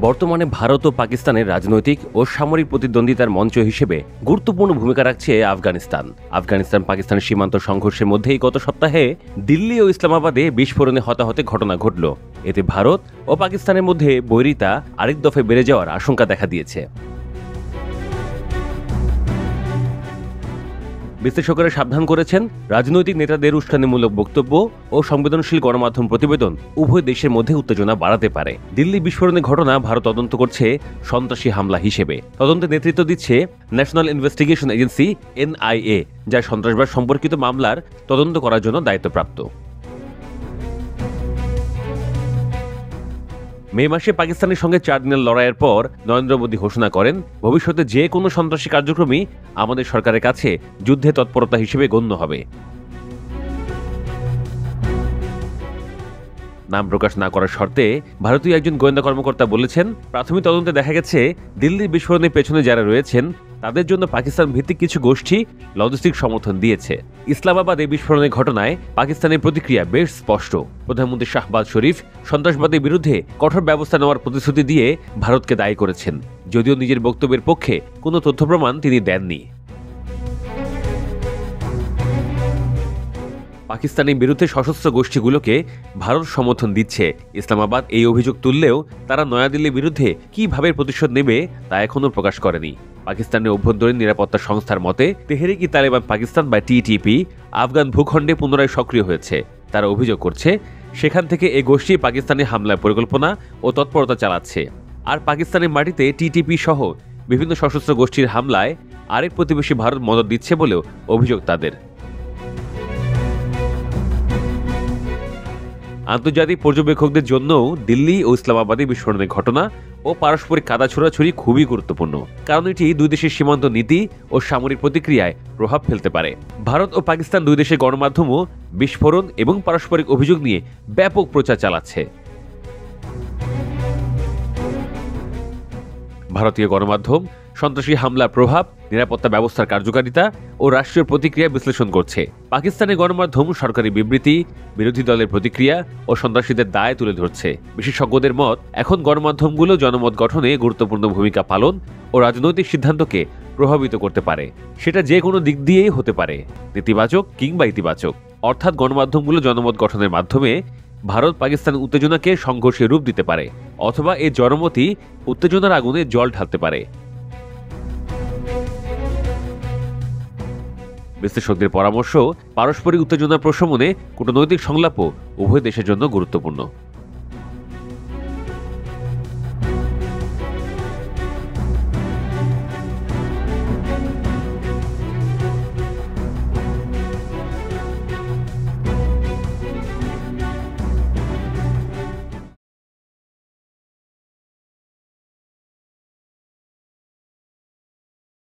বর্তমানে ভারত ও পাকিস্তানের রাজনৈতিক ও সামরিক প্রতিদ্বন্দ্বিতার মঞ্চ হিসেবে গুরুত্বপূর্ণ ভূমিকা রাখছে আফগানিস্তান পাকিস্তানের সীমান্ত সংঘর্ষের মধ্যেই গত সপ্তাহে দিল্লি ও ইসলামাবাদে বিস্ফোরণে হতাহতের ঘটনা ঘটল। এতে ভারত ও পাকিস্তানের মধ্যে বৈরিতা আরেক দফায় বেড়ে যাওয়ার আশঙ্কা দেখা দিয়েছে। বিশ্লেষকেরা সাবধান করেছেন, রাজনৈতিক নেতাদের উস্কানিমূলক বক্তব্য ও সংবেদনশীল গণমাধ্যম প্রতিবেদন উভয় দেশের মধ্যে উত্তেজনা বাড়াতে পারে। দিল্লি বিস্ফোরণের ঘটনা ভারত তদন্ত করছে সন্ত্রাসী হামলা হিসেবে। তদন্তে নেতৃত্ব দিচ্ছে ন্যাশনাল ইনভেস্টিগেশন এজেন্সি NIA, যা সন্ত্রাসবাদ সম্পর্কিত মামলার তদন্ত করার জন্য দায়িত্বপ্রাপ্ত। মে মাসে পাকিস্তানের সঙ্গে 4 দিনের লড়াইয়ের পর নরেন্দ্র মোদী ঘোষণা করেন, ভবিষ্যতে যে কোনো সন্ত্রাসী কার্যক্রমই আমাদের সরকারের কাছে যুদ্ধে তৎপরতা হিসেবে গণ্য হবে। নাম প্রকাশ না করার শর্তে ভারতীয় একজন গোয়েন্দা কর্মকর্তা বলেছেন, প্রাথমিক তদন্তে দেখা গেছে দিল্লির বিস্ফোরণের পেছনে যারা রয়েছেন তাদের জন্য পাকিস্তান ভিত্তিক কিছু গোষ্ঠী লজিস্টিক সমর্থন দিয়েছে। ইসলামাবাদে বিস্ফোরণের ঘটনায় পাকিস্তানের প্রতিক্রিয়া বেশ স্পষ্ট। প্রধানমন্ত্রী শাহবাজ শরীফ সন্ত্রাসবাদের বিরুদ্ধে কঠোর ব্যবস্থা নেওয়ার প্রতিশ্রুতি দিয়ে ভারতকে দায়ী করেছেন, যদিও নিজের বক্তব্যের পক্ষে কোনো তথ্য প্রমাণ তিনি দেননি। পাকিস্তানের বিরুদ্ধে সশস্ত্র গোষ্ঠীগুলোকে ভারত সমর্থন দিচ্ছে। ইসলামাবাদ এই অভিযোগ তুললেও তারা নয়াদিল্লির বিরুদ্ধে কিভাবে প্রতিশোধ নেবে তা এখনও প্রকাশ করেনি। পাকিস্তানের অভ্যন্তরীণ নিরাপত্তা সংস্থার মতে, তেহরিক-ই-তালেবান পাকিস্তান বা TTP আফগান ভূখণ্ডে পুনরায় সক্রিয় হয়েছে। তারা অভিযোগ করছে, সেখান থেকে এই গোষ্ঠী পাকিস্তানে হামলার পরিকল্পনা ও তৎপরতা চালাচ্ছে। আর পাকিস্তানের মাটিতে TTP সহ বিভিন্ন সশস্ত্র গোষ্ঠীর হামলায় আরেক প্রতিবেশী ভারত মদদ দিচ্ছে বলেও অভিযোগ তাদের। আন্তর্জাতিক পর্যবেক্ষকদের জন্যও দিল্লি ও ইসলামাবাদে বিস্ফোরণের ঘটনা ও পারস্পরিক কাদা ছোড়াছুড়ি খুবই গুরুত্বপূর্ণ, কারণ এটি দুই দেশের সীমান্ত নীতি ও সামরিক প্রতিক্রিয়ায় প্রভাব ফেলতে পারে। ভারত ও পাকিস্তান দুই দেশের গণমাধ্যমও বিস্ফোরণ এবং পারস্পরিক অভিযোগ নিয়ে ব্যাপক প্রচার চালাচ্ছে। ভারতীয় গণমাধ্যম সন্ত্রাসী হামলার প্রভাব, নিরাপত্তা ব্যবস্থার কার্যকারিতা ও রাষ্ট্রীয় প্রতিক্রিয়া বিশ্লেষণ করছে। পাকিস্তানের গণমাধ্যম সরকারি বিবৃতি, বিরোধী দলের প্রতিক্রিয়া ও সন্ত্রাসীদের দায় তুলে ধরছে। বিশেষজ্ঞদের মত, এখন গণমাধ্যমগুলো জনমত গঠনে গুরুত্বপূর্ণ ভূমিকা পালন ও রাজনৈতিক সিদ্ধান্তকে প্রভাবিত করতে পারে। সেটা যে কোনো দিক দিয়েই হতে পারে, নেতিবাচক কিংবা ইতিবাচক। অর্থাৎ গণমাধ্যমগুলো জনমত গঠনের মাধ্যমে ভারত পাকিস্তান উত্তেজনাকে সংঘর্ষের রূপ দিতে পারে, অথবা এই জনমতই উত্তেজনার আগুনে জল ঢালতে পারে। বিশ্লেষকদের পরামর্শ, পারস্পরিক উত্তেজনা প্রশমনে কূটনৈতিক সংলাপও উভয় দেশের জন্য গুরুত্বপূর্ণ।